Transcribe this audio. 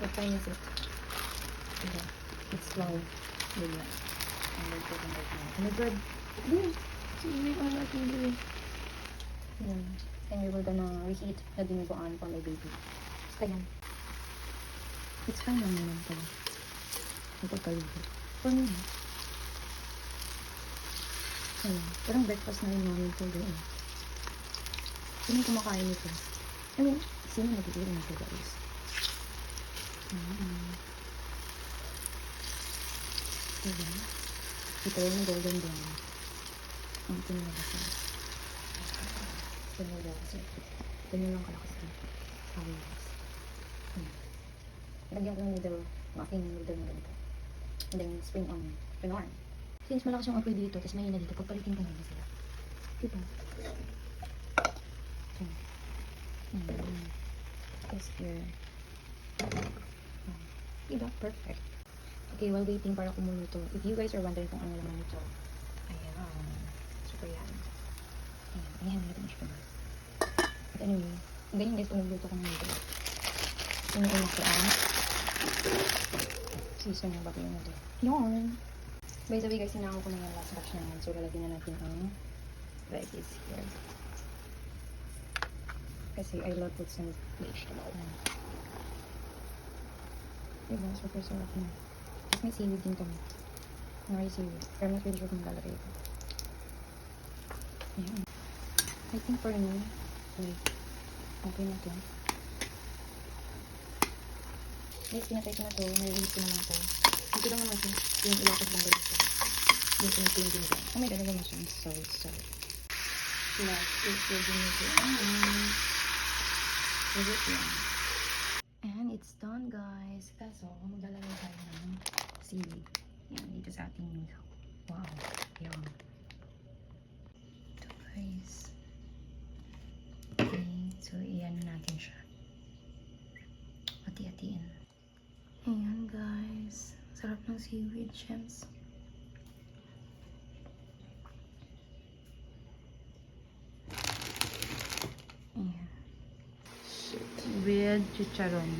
What time is it? Okay. It's 12 midnight. And we're cooking right now. Oh my god! Boom! So we are working here. And we were gonna reheat na dinuguan for my baby. Basta yan. It's fine lang naman pala. Ito kalubo. For me. Ayun. Parang breakfast na rin namin ko doon. Sino kumakain nito? I mean, sino nagiging nito guys? Diba? Ito yung golden brown. Ang tinalaga siya. Tinalaga siya. Ganyan lang kalakas na. Sabi guys. Lagyan ko ng noodle. Aking noodle na ganito. And then spring onion. Spring onion. Since malakas yung apoy dito, tapos mahina dito, pagpalitin ko naman sila. Diba? Is here. Diba? Perfect. Okay, while waiting para kumulo to, if you guys are wondering kung ano naman ito, ayan. Super yan. Ayan natin siya. But anyway, ganyan guys, pinagluto ko ng ito. Una ko ang season na bago yung ito. Yarn! By the way guys, sinango ko na yung last batch naman. So, lalagyan na natin ang veggies here. Kasi I love with some vegetable. Diba? Super sarap na. Tapos may seaweed din kami. May seaweed. Pero mas really sure kung lalagay ito. Ayan. I think for me, wait. Okay na ito. Guys, pinatay ko na ito. Nai-release ko naman ito. Dito lang naman ito. Yung ilakot lang ba dito. Yung pinipin din ito. Oh my god, nagawin siya. I'm sorry, sorry. Last is yung ginito. And it's done guys. Kaso, maglalagay tayo ng seaweed. Yan, dito sa ating noodle. Wow, yum. Ito guys. Okay, so iyan natin siya. Hati-hatiin. Ayan guys. Sarap ng seaweed, gems. Ayan. With chicharon.